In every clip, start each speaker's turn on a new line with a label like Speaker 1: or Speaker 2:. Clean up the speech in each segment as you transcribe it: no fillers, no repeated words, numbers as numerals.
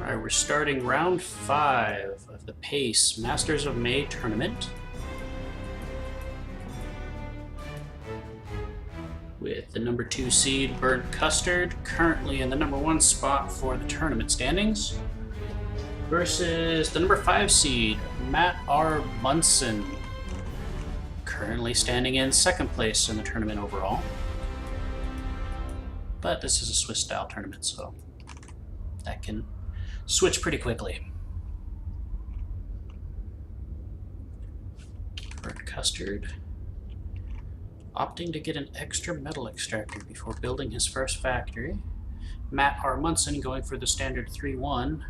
Speaker 1: Alright, we're starting round 5 of the PACE Masters of May tournament with the number 2 seed Burntcustard currently in the number 1 spot for the tournament standings versus the number 5 seed mattrmuns0n currently standing in 2nd place in the tournament overall. But this is a Swiss style tournament, so that can switch pretty quickly. Burntcustard opting to get an extra metal extractor before building his first factory. mattrmuns0n going for the standard 3-1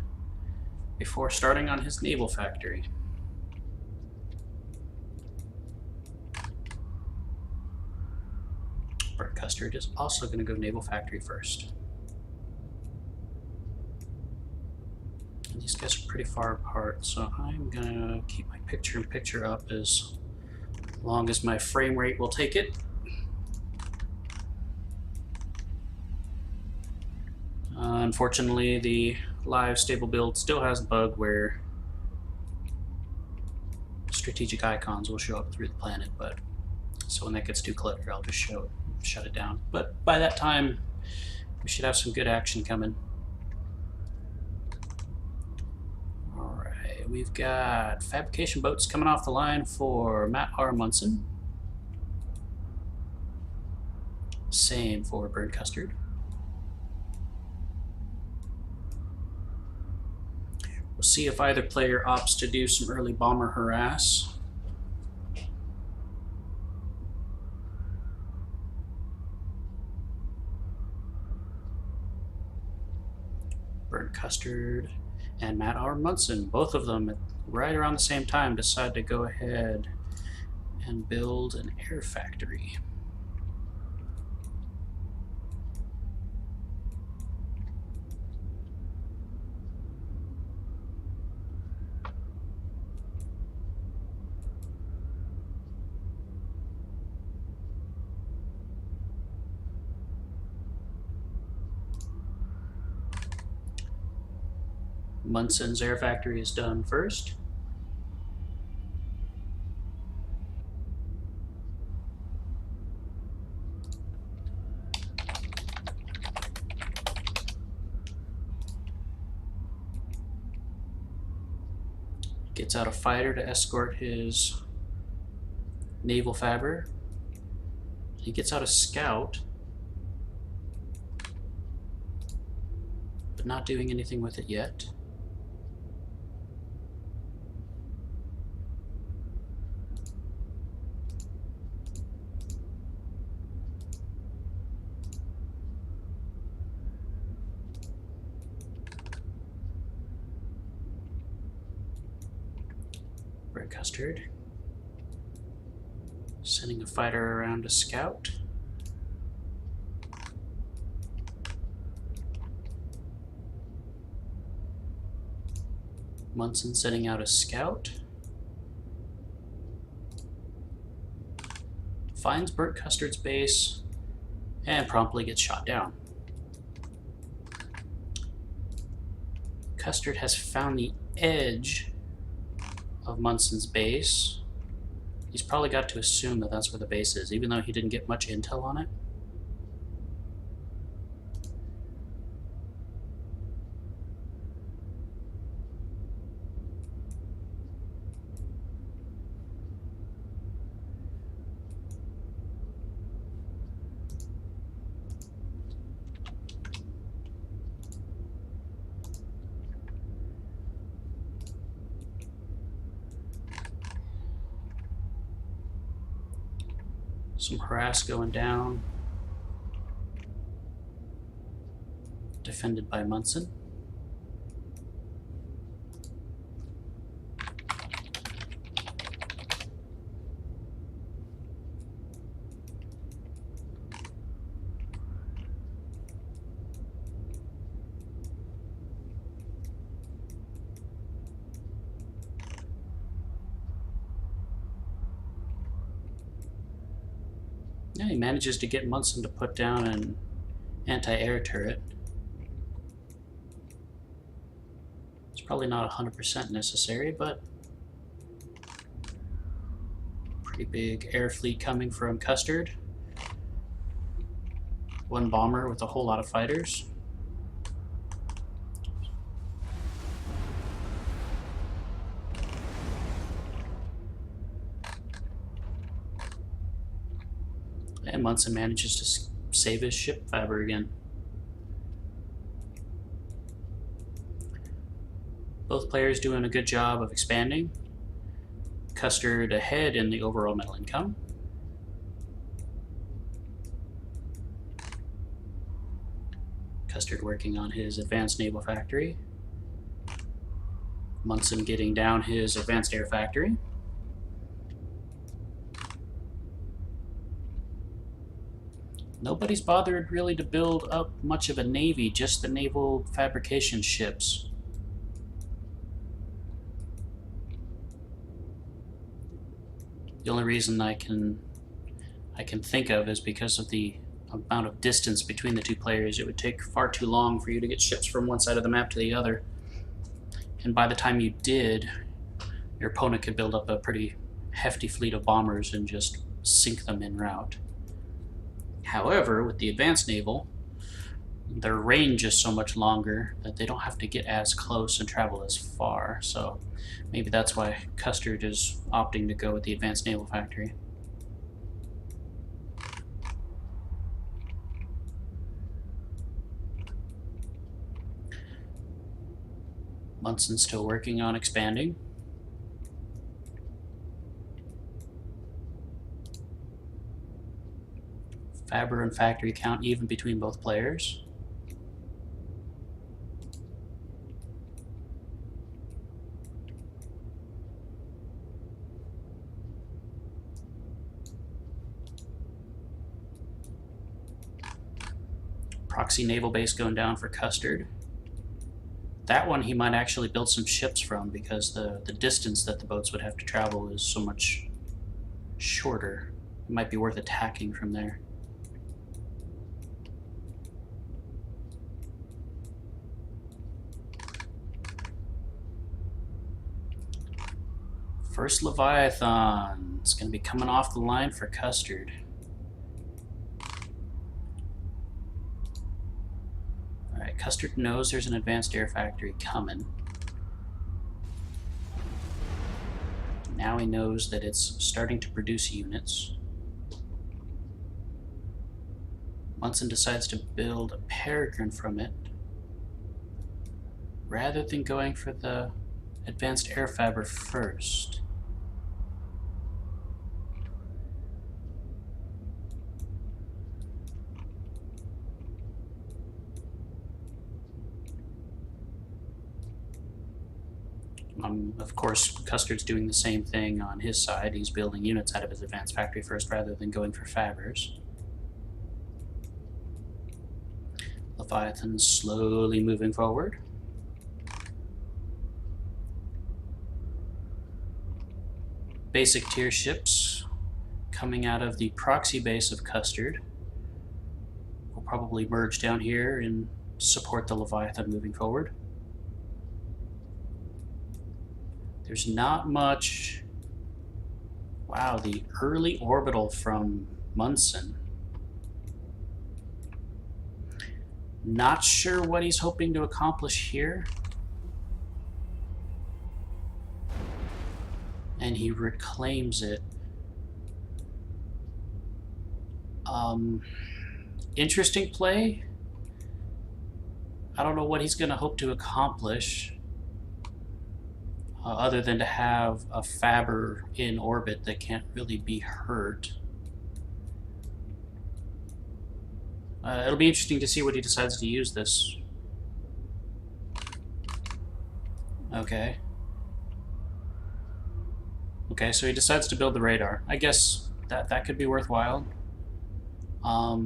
Speaker 1: before starting on his naval factory. Burntcustard is also going to go naval factory first. These guys are pretty far apart, so I'm gonna keep my picture-in-picture up as long as my frame rate will take it. Unfortunately, the live stable build still has the bug where strategic icons will show up through the planet, but so when that gets too cluttered, I'll just shut it down. But by that time, we should have some good action coming. We've got fabrication boats coming off the line for mattrmuns0n. Same for Burntcustard. We'll see if either player opts to do some early bomber harass. Burntcustard and mattrmuns0n, both of them right around the same time, decide to go ahead and build an air factory. Muns0n's air factory is done first. Gets out a fighter to escort his naval fabber. He gets out a scout, but not doing anything with it yet. Burntcustard sending a fighter around to scout. Muns0n sending out a scout. Finds Burntcustard's base and promptly gets shot down. Custard has found the edge of Muns0n's base. He's probably got to assume that that's where the base is, even though he didn't get much intel on it. Some harass going down. Defended by Muns0n. Yeah, he manages to get Muns0n to put down an anti-air turret. Probably not 100% necessary, but pretty big air fleet coming from Custard. One bomber with a whole lot of fighters. And Munson manages to save his ship fiber again. Both players doing a good job of expanding. Custard ahead in the overall metal income. Custard working on his advanced naval factory. Munson getting down his advanced air factory. Nobody's bothered really to build up much of a navy, just the naval fabrication ships. The only reason I can think of is because of the amount of distance between the two players. It would take far too long for you to get ships from one side of the map to the other. And by the time you did, your opponent could build up a pretty hefty fleet of bombers and just sink them en route. However, with the advanced naval, their range is so much longer that they don't have to get as close and travel as far. So maybe that's why Custard is opting to go with the advanced naval factory. Munson's still working on expanding. Faber and factory count even between both players. Proxy naval base going down for Custard. That one he might actually build some ships from because the distance that the boats would have to travel is so much shorter. It might be worth attacking from there. First Leviathan. It's going to be coming off the line for Custard. Alright, Custard knows there's an advanced air factory coming. Now he knows that it's starting to produce units. Munson decides to build a Peregrine from it, rather than going for the advanced air fabric first. Of course, Custard's doing the same thing on his side. He's building units out of his advanced factory first rather than going for Fabers. Leviathan's slowly moving forward. Basic tier ships coming out of the proxy base of Custard will probably merge down here and support the Leviathan moving forward. There's not much. Wow, the early orbital from Munson. Not sure what he's hoping to accomplish here. And he reclaims it. Interesting play. I don't know what he's going to hope to accomplish. Other than to have a Faber in orbit that can't really be hurt. It'll be interesting to see what he decides to use this. Okay. Okay, so he decides to build the radar. I guess that could be worthwhile. I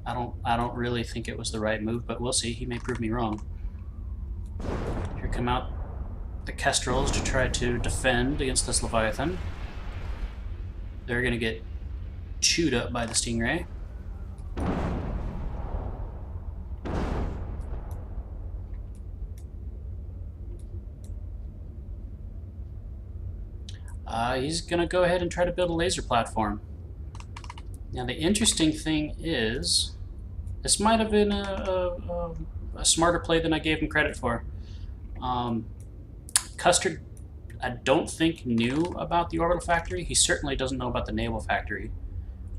Speaker 1: don't really think it was the right move, but we'll see. He may prove me wrong. Here come out the Kestrels to try to defend against this Leviathan. They're going to get chewed up by the Stingray. he's going to go ahead and try to build a laser platform. Now the interesting thing is, this might have been a smarter play than I gave him credit for. Custard, I don't think, knew about the orbital factory. He certainly doesn't know about the naval factory.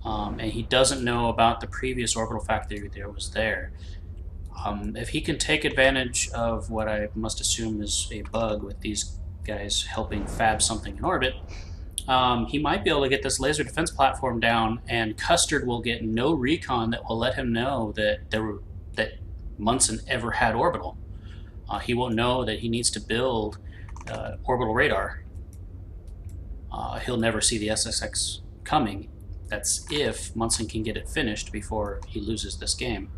Speaker 1: And he doesn't know about the previous orbital factory that was there. If he can take advantage of what I must assume is a bug with these guys helping fab something in orbit, he might be able to get this laser defense platform down, and Custard will get no recon that will let him know that Munson ever had orbital. He won't know that he needs to build orbital radar. He'll never see the SSX coming. That's if Munson can get it finished before he loses this game.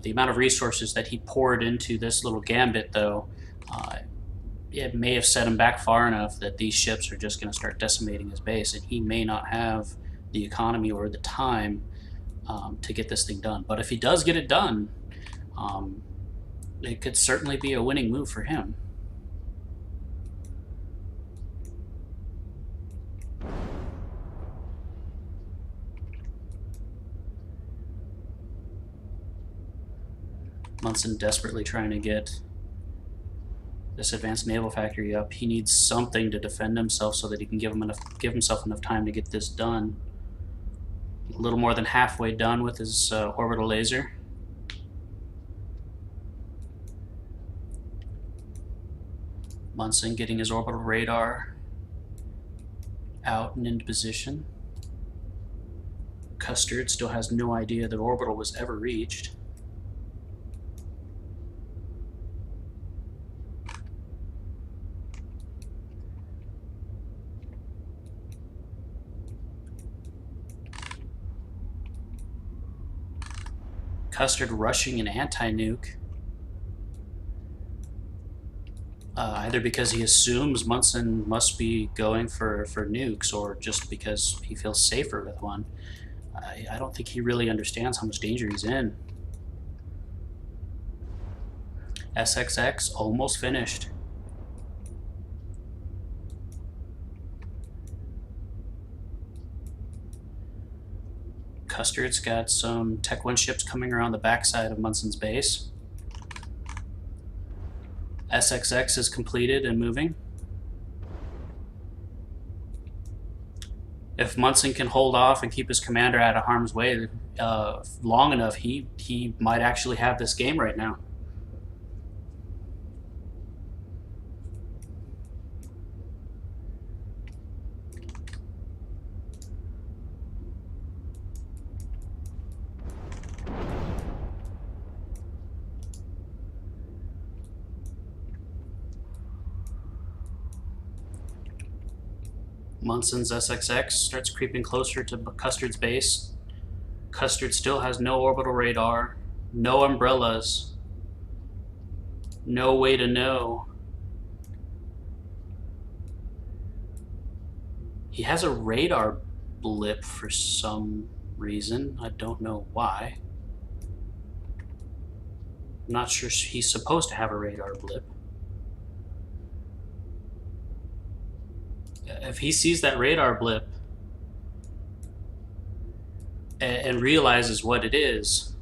Speaker 1: The amount of resources that he poured into this little gambit, though, it may have set him back far enough that these ships are just going to start decimating his base, and he may not have the economy or the time to get this thing done. But if he does get it done, it could certainly be a winning move for him. Munson desperately trying to get this advanced naval factory up. He needs something to defend himself so that he can give himself enough time to get this done. A little more than halfway done with his orbital laser. Munson getting his orbital radar out and into position. Custard still has no idea that orbital was ever reached. Custard rushing an anti-nuke, either because he assumes Munson must be going for nukes, or just because he feels safer with one. I don't think he really understands how much danger he's in. SXX almost finished. Custard's got some Tech 1 ships coming around the backside of Munson's base. SXX is completed and moving. If Munson can hold off and keep his commander out of harm's way long enough, he might actually have this game right now. Munson's SXX starts creeping closer to Custard's base. Custard still has no orbital radar, no umbrellas, no way to know. He has a radar blip for some reason. I don't know why. I'm not sure he's supposed to have a radar blip. If he sees that radar blip and realizes what it is,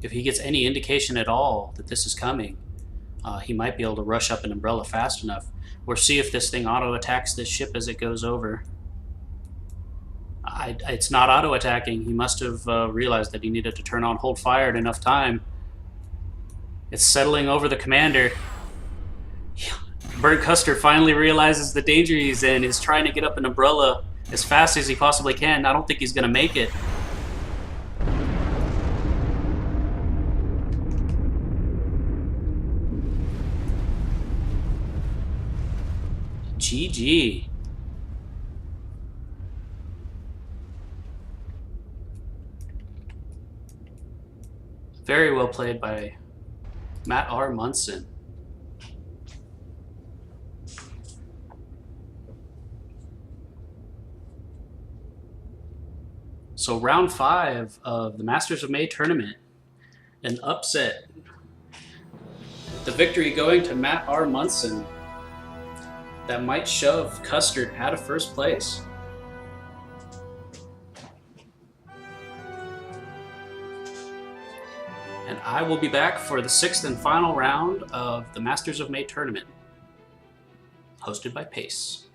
Speaker 1: if he gets any indication at all that this is coming, he might be able to rush up an umbrella fast enough, or see if this thing auto-attacks this ship as it goes over. It's not auto-attacking. He must have realized that he needed to turn on hold fire at enough time. It's settling over the commander. Burntcustard finally realizes the danger he's in. He's trying to get up an umbrella as fast as he possibly can. I don't think he's going to make it. GG. Very well played by mattrmuns0n. So round 5 of the Masters of May tournament, an upset the victory going to mattrmuns0n. That might shove Custard out of first place. And I will be back for the 6th and final round of the Masters of May tournament, hosted by Pace.